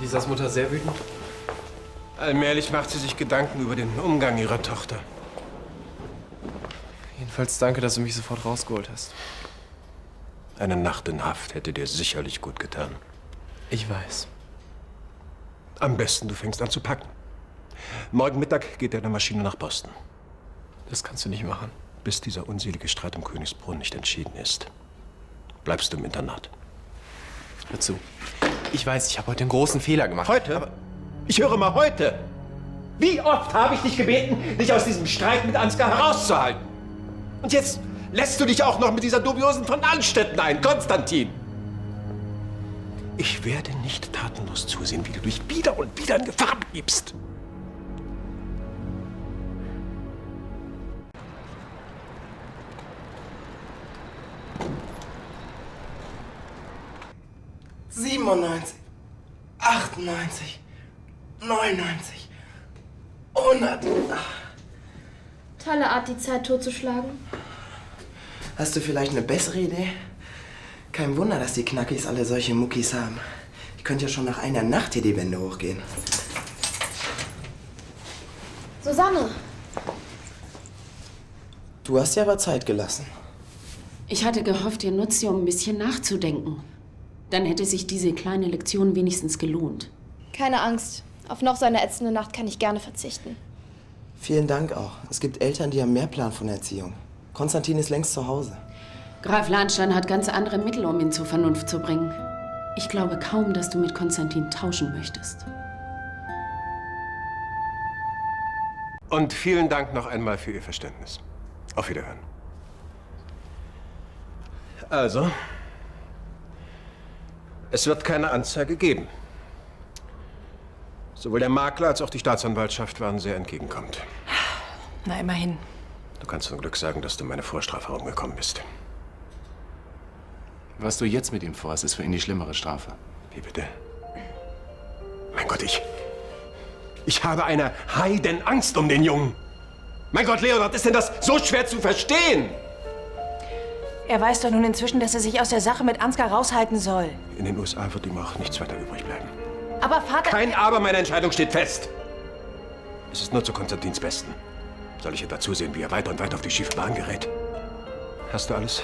Lisas Mutter sehr wütend? Allmählich macht sie sich Gedanken über den Umgang ihrer Tochter. Jedenfalls danke, dass du mich sofort rausgeholt hast. Eine Nacht in Haft hätte dir sicherlich gut getan. Ich weiß. Am besten, du fängst an zu packen. Morgen Mittag geht deine Maschine nach Boston. Das kannst du nicht machen. Bis dieser unselige Streit um Königsbrunn nicht entschieden ist, bleibst du im Internat. Hör zu. Ich weiß, ich habe heute einen großen Fehler gemacht. Heute? Aber Ich höre mal heute. Wie oft habe ich dich gebeten, dich aus diesem Streit mit Ansgar herauszuhalten? Und jetzt lässt du dich auch noch mit dieser dubiosen von Anstetten ein, Konstantin. Ich werde nicht tatenlos zusehen, wie du dich wieder und wieder in Gefahr begibst. »97, 98, 99, 100. Tolle Art, die Zeit totzuschlagen. Hast du vielleicht eine bessere Idee? Kein Wunder, dass die Knackis alle solche Muckis haben. Ich könnte ja schon nach einer Nacht hier die Wände hochgehen. Susanne! Du hast dir aber Zeit gelassen. Ich hatte gehofft, ihr nutzt sie, um ein bisschen nachzudenken. Dann hätte sich diese kleine Lektion wenigstens gelohnt. Keine Angst. Auf noch so eine ätzende Nacht kann ich gerne verzichten. Vielen Dank auch. Es gibt Eltern, die haben mehr Plan von Erziehung. Konstantin ist längst zu Hause. Graf Lahnstein hat ganz andere Mittel, um ihn zur Vernunft zu bringen. Ich glaube kaum, dass du mit Konstantin tauschen möchtest. Und vielen Dank noch einmal für Ihr Verständnis. Auf Wiederhören. Also, es wird keine Anzeige geben. Sowohl der Makler als auch die Staatsanwaltschaft waren sehr entgegenkommend. Na, immerhin. Du kannst zum Glück sagen, dass du meine Vorstrafe herumgekommen bist. Was du jetzt mit ihm vorhast, ist für ihn die schlimmere Strafe. Wie bitte? Mein Gott, ich habe eine Heidenangst um den Jungen. Mein Gott, Leonard, ist denn das so schwer zu verstehen? Er weiß doch nun inzwischen, dass er sich aus der Sache mit Ansgar raushalten soll. In den USA wird ihm auch nichts weiter übrig bleiben. Aber Vater... Kein Aber, meine Entscheidung steht fest. Es ist nur zu Konstantins Besten. Soll ich etwa zusehen, wie er weiter und weiter auf die schiefe Bahn gerät? Hast du alles?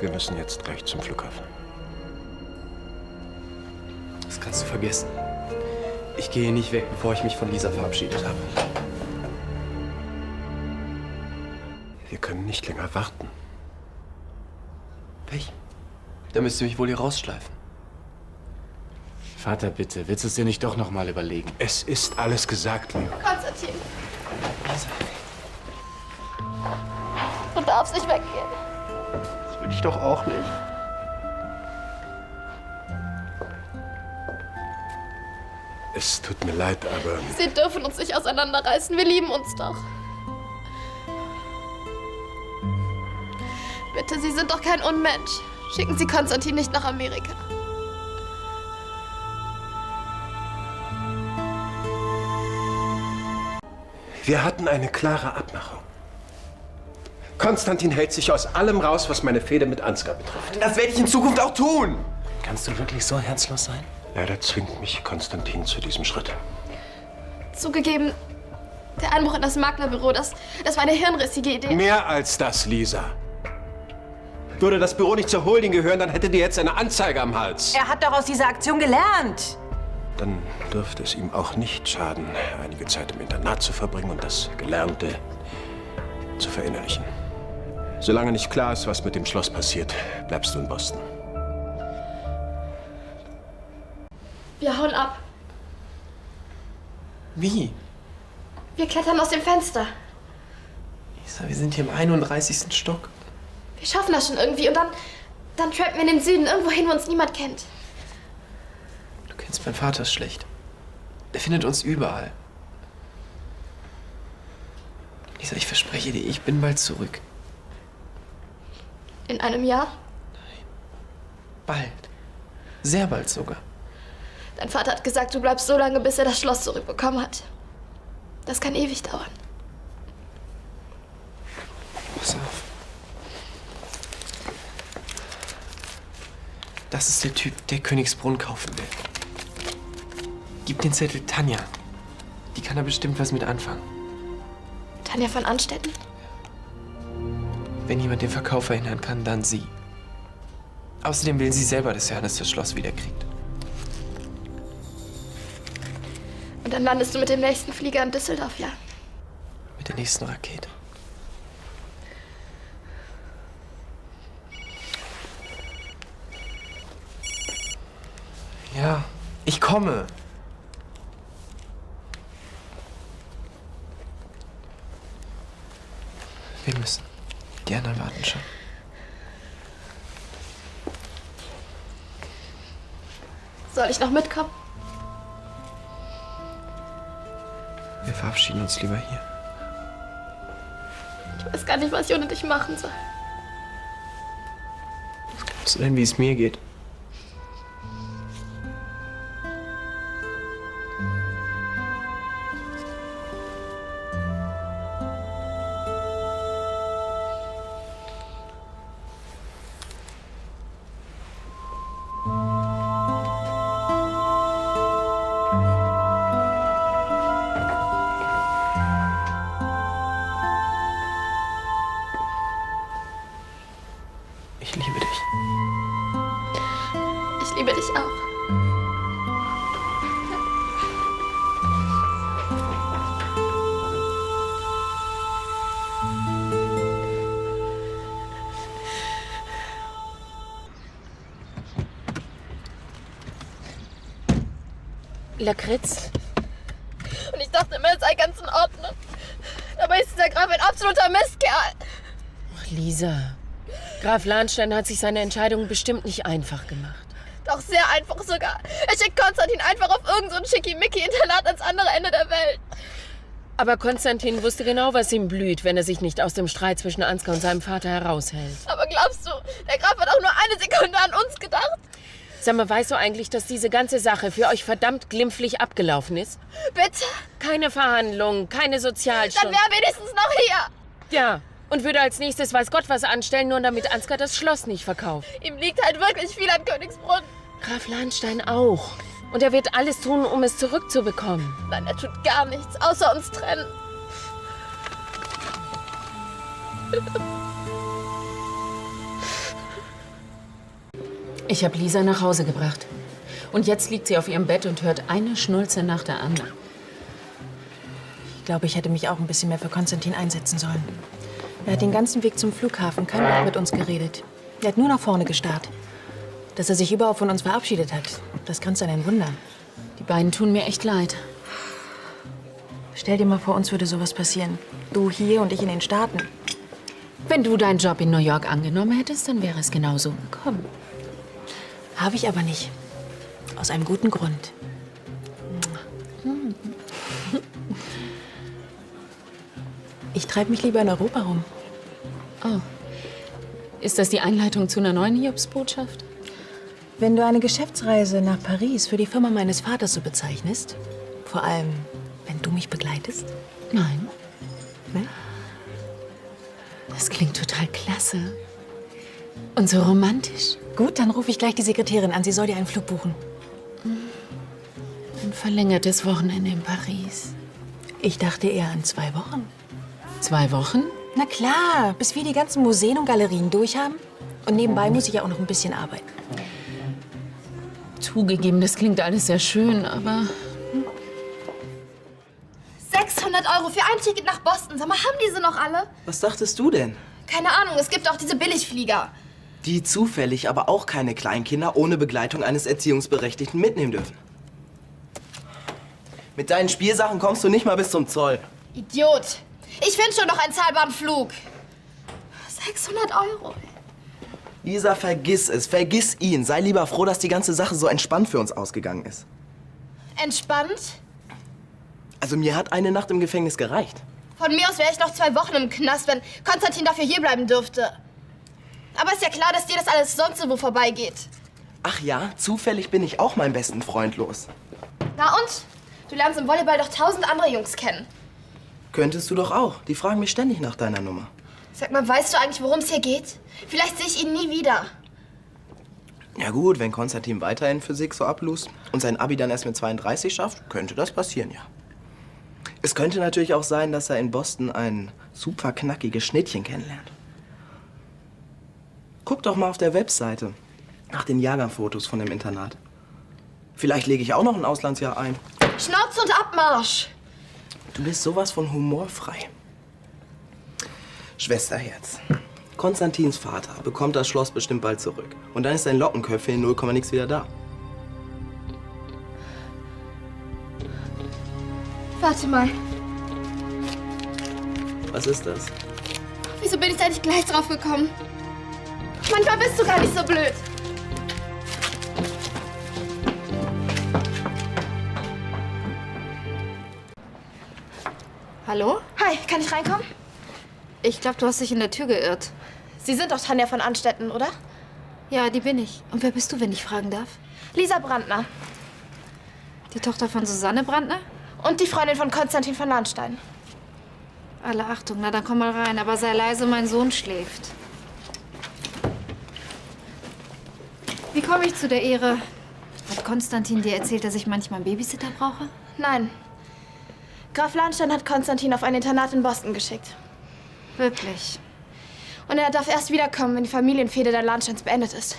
Wir müssen jetzt gleich zum Flughafen. Das kannst du vergessen. Ich gehe nicht weg, bevor ich mich von Lisa verabschiedet habe. Wir können nicht länger warten. Pech. Da müsst ihr mich wohl hier rausschleifen. Vater, bitte, willst du es dir nicht doch noch mal überlegen? Es ist alles gesagt, Leo. Konstantin! Du darfst nicht weggehen. Das will ich doch auch nicht. Es tut mir leid, aber... Sie dürfen uns nicht auseinanderreißen. Wir lieben uns doch. Bitte, Sie sind doch kein Unmensch. Schicken Sie Konstantin nicht nach Amerika. Wir hatten eine klare Abmachung. Konstantin hält sich aus allem raus, was meine Fehde mit Ansgar betrifft. Das werde ich in Zukunft auch tun. Kannst du wirklich so herzlos sein? Leider zwingt mich Konstantin zu diesem Schritt. Zugegeben, der Einbruch in das Maklerbüro, das war eine hirnrissige Idee. Mehr als das, Lisa. Würde das Büro nicht zur Holding gehören, dann hättet ihr jetzt eine Anzeige am Hals. Er hat doch aus dieser Aktion gelernt. Dann dürfte es ihm auch nicht schaden, einige Zeit im Internat zu verbringen und das Gelernte zu verinnerlichen. Solange nicht klar ist, was mit dem Schloss passiert, bleibst du in Boston. Wir hauen ab. Wie? Wir klettern aus dem Fenster. Lisa, wir sind hier im 31. Stock. Wir schaffen das schon irgendwie und dann trampen wir in den Süden, irgendwo hin, wo uns niemand kennt. Du kennst meinen Vater schlecht. Er findet uns überall. Lisa, ich verspreche dir, ich bin bald zurück. In einem Jahr? Bald. Sehr bald sogar. Dein Vater hat gesagt, du bleibst so lange, bis er das Schloss zurückbekommen hat. Das kann ewig dauern. Pass auf. Das ist der Typ, der Königsbrunn kaufen will. Gib den Zettel Tanja. Die kann da bestimmt was mit anfangen. Tanja von Anstetten? Wenn jemand den Verkauf verhindern kann, dann sie. Außerdem will sie selber, dass Johannes das Schloss wiederkriegt. Und dann landest du mit dem nächsten Flieger in Düsseldorf, ja? Mit der nächsten Rakete. Ja, ich komme. Wir müssen. Die anderen warten schon. Soll ich noch mitkommen? Wir verabschieden uns lieber hier. Ich weiß gar nicht, was ich ohne dich machen soll. Was glaubst du denn, wie es mir geht? Ich liebe dich. Ich liebe dich auch. Lakritz? Und ich dachte immer, es sei ganz in Ordnung. Dabei ist dieser Graf ein absoluter Mistkerl. Ach, Lisa. Graf Lahnstein hat sich seine Entscheidung bestimmt nicht einfach gemacht. Doch sehr einfach sogar. Er schickt Konstantin einfach auf irgend so ein Schickimicki-Internat ans andere Ende der Welt. Aber Konstantin wusste genau, was ihm blüht, wenn er sich nicht aus dem Streit zwischen Ansgar und seinem Vater heraushält. Aber glaubst du, der Graf hat auch nur eine Sekunde an uns gedacht? Sag mal, weißt du eigentlich, dass diese ganze Sache für euch verdammt glimpflich abgelaufen ist? Bitte? Keine Verhandlungen, keine Dann Sozialstunden. wäre er wenigstens noch hier. Ja, und würde als nächstes weiß Gott was anstellen, nur damit Ansgar das Schloss nicht verkauft. Ihm liegt halt wirklich viel an Königsbrunn. Graf Lahnstein auch. Und er wird alles tun, um es zurückzubekommen. Nein, er tut gar nichts, außer uns trennen. Ich habe Lisa nach Hause gebracht. Und jetzt liegt sie auf ihrem Bett und hört eine Schnulze nach der anderen. Ich glaube, ich hätte mich auch ein bisschen mehr für Konstantin einsetzen sollen. Er hat den ganzen Weg zum Flughafen kein Wort mit uns geredet. Er hat nur nach vorne gestarrt. Dass er sich überhaupt von uns verabschiedet hat, das grenzt an ein Wunder. Die beiden tun mir echt leid. Stell dir mal vor, uns würde sowas passieren. Du hier und ich in den Staaten. Wenn du deinen Job in New York angenommen hättest, dann wäre es genau so gekommen. Habe ich aber nicht. Aus einem guten Grund. Ich treibe mich lieber in Europa rum. Oh. Ist das die Einleitung zu einer neuen Hiobsbotschaft? Wenn du eine Geschäftsreise nach Paris für die Firma meines Vaters so bezeichnest, vor allem, wenn du mich begleitest? Nein. Ne? Das klingt total klasse. Und so romantisch. Gut, dann rufe ich gleich die Sekretärin an. Sie soll dir einen Flug buchen. Ein verlängertes Wochenende in Paris. Ich dachte eher an 2 Wochen. 2 Wochen? Na klar, bis wir die ganzen Museen und Galerien durchhaben. Und nebenbei muss ich ja auch noch ein bisschen arbeiten. Zugegeben, das klingt alles sehr schön, aber 600 € für ein Ticket nach Boston. Sag mal, haben diese noch alle? Was dachtest du denn? Keine Ahnung, es gibt auch diese Billigflieger. Die zufällig aber auch keine Kleinkinder ohne Begleitung eines Erziehungsberechtigten mitnehmen dürfen. Mit deinen Spielsachen kommst du nicht mal bis zum Zoll. Idiot. Ich finde schon noch einen zahlbaren Flug. 600 €. Lisa, vergiss es. Vergiss ihn. Sei lieber froh, dass die ganze Sache so entspannt für uns ausgegangen ist. Entspannt? Also mir hat eine Nacht im Gefängnis gereicht. Von mir aus wäre ich noch 2 Wochen im Knast, wenn Konstantin dafür hierbleiben dürfte. Aber ist ja klar, dass dir das alles sonst wo vorbeigeht. Ach ja, zufällig bin ich auch meinen besten Freund los. Na und? Du lernst im Volleyball doch 1000 andere Jungs kennen. Könntest du doch auch. Die fragen mich ständig nach deiner Nummer. Sag mal, weißt du eigentlich, worum es hier geht? Vielleicht sehe ich ihn nie wieder. Ja gut, wenn Konstantin weiterhin Physik so ablust und sein Abi dann erst mit 32 schafft, könnte das passieren, ja. Es könnte natürlich auch sein, dass er in Boston ein super knackiges Schnittchen kennenlernt. Guck doch mal auf der Webseite nach den Jahrgangfotos von dem Internat. Vielleicht lege ich auch noch ein Auslandsjahr ein. Schnauze und Abmarsch! Du bist sowas von humorfrei. Schwesterherz. Konstantins Vater bekommt das Schloss bestimmt bald zurück. Und dann ist sein Lockenköpfchen in 0, nix wieder da. Warte mal, Was ist das? wieso bin ich da nicht gleich drauf gekommen? Manchmal bist du gar nicht so blöd. Hallo? Hi, kann ich reinkommen? Ich glaube, du hast dich in der Tür geirrt. Sie sind doch Tanja von Anstetten, oder? Ja, die bin ich. Und wer bist du, wenn ich fragen darf? Lisa Brandner. Die Tochter von Susanne Brandner? Und die Freundin von Konstantin von Lahnstein. Alle Achtung, na dann komm mal rein. Aber sei leise, mein Sohn schläft. Wie komme ich zu der Ehre? Hat Konstantin dir erzählt, dass ich manchmal einen Babysitter brauche? Nein. Graf Lahnstein hat Konstantin auf ein Internat in Boston geschickt. Wirklich? Und er darf erst wiederkommen, wenn die Familienfehde der Lahnsteins beendet ist.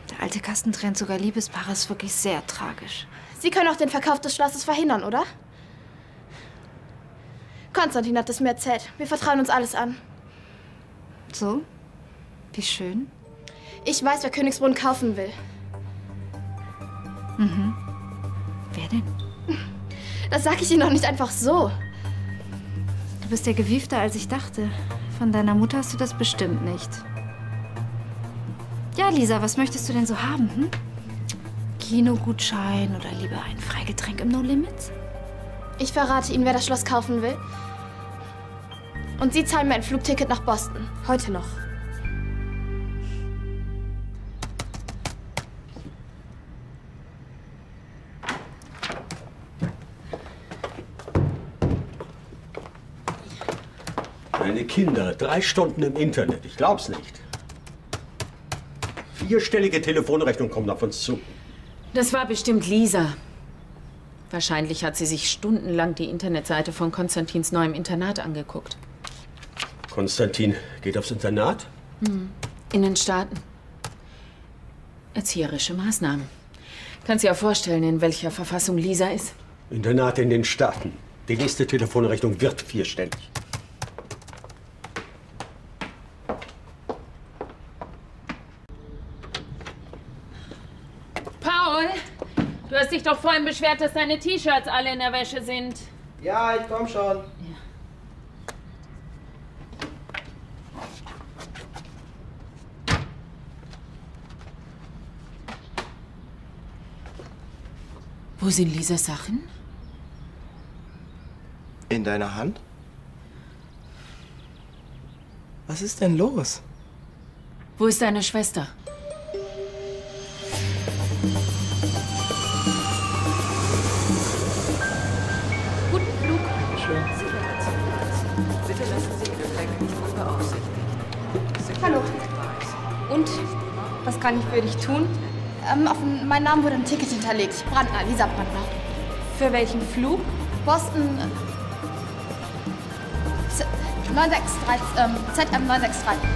Der alte Kasten trennt sogar Liebespaare. Ist wirklich sehr tragisch. Sie können auch den Verkauf des Schlosses verhindern, oder? Konstantin hat es mir erzählt. Wir vertrauen uns alles an. So? Wie schön. Ich weiß, wer Königsbrunn kaufen will. Wer denn? Das sag ich Ihnen doch nicht einfach so. Du bist ja gewiefter, als ich dachte. Von deiner Mutter hast du das bestimmt nicht. Ja, Lisa, was möchtest du denn so haben? Hm? Kinogutschein oder lieber ein Freigetränk im No Limits? Ich verrate Ihnen, wer das Schloss kaufen will. Und Sie zahlen mir ein Flugticket nach Boston. Heute noch. Meine Kinder, 3 Stunden im Internet. Ich glaub's nicht. 4-stellige Telefonrechnung kommt auf uns zu. Das war bestimmt Lisa. Wahrscheinlich hat sie sich stundenlang die Internetseite von Konstantins neuem Internat angeguckt. Konstantin geht aufs Internat? In den Staaten. Erzieherische Maßnahmen. Kannst dir ja vorstellen, in welcher Verfassung Lisa ist. Internat in den Staaten. Die nächste Telefonrechnung wird 4-stellig. Paul, du hast dich doch vorhin beschwert, dass deine T-Shirts alle in der Wäsche sind. Ja, ich komm schon. Wo sind Lisas Sachen? In deiner Hand? Was ist denn los? Wo ist deine Schwester? Guten Flug. Bitte lassen Sie Ihr Gepäck nicht unbeaufsichtigt. Hallo. Und? Was kann ich für dich tun? Auf meinen Namen wurde ein Ticket hinterlegt. Brandner, Lisa Brandner. Für welchen Flug? Boston. ZM 963.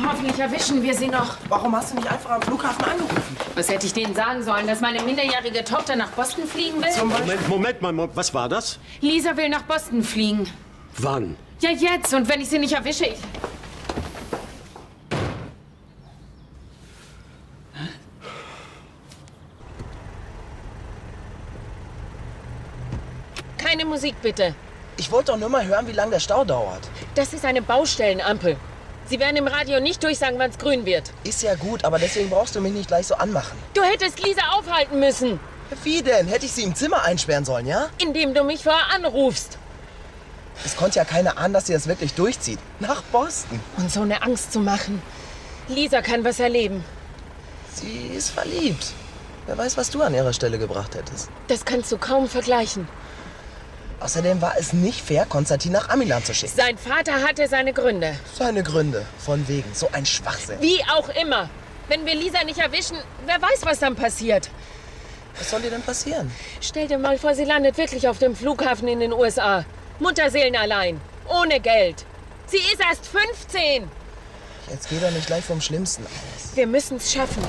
Hoffentlich erwischen wir sie noch. Warum hast du nicht einfach am Flughafen angerufen? Was hätte ich denen sagen sollen, dass meine minderjährige Tochter nach Boston fliegen will? Moment mal, was war das? Lisa will nach Boston fliegen. Wann? Ja, jetzt. Und wenn ich sie nicht erwische, ich... Keine Musik, bitte. Ich wollte doch nur mal hören, wie lange der Stau dauert. Das ist eine Baustellenampel. Sie werden im Radio nicht durchsagen, wann es grün wird. Ist ja gut, aber deswegen brauchst du mich nicht gleich so anmachen. Du hättest Lisa aufhalten müssen, Wie denn? Hätte ich sie im Zimmer einsperren sollen, ja? indem du mich vorher anrufst. Es konnte ja keiner ahnen, dass sie das wirklich durchzieht. Nach Boston. Und so eine Angst zu machen. Lisa kann was erleben. Sie ist verliebt. Wer weiß, was du an ihrer Stelle gebracht hättest. Das kannst du kaum vergleichen. Außerdem war es nicht fair, Konstantin nach Amiland zu schicken. Sein Vater hatte seine Gründe. Seine Gründe. Von wegen. So ein Schwachsinn. Wie auch immer. Wenn wir Lisa nicht erwischen, wer weiß, was dann passiert. Was soll dir denn passieren? Stell dir mal vor, sie landet wirklich auf dem Flughafen in den USA. Mutterseelen allein. Ohne Geld. Sie ist erst 15. Jetzt geh doch nicht gleich vom Schlimmsten aus. Wir müssen es schaffen.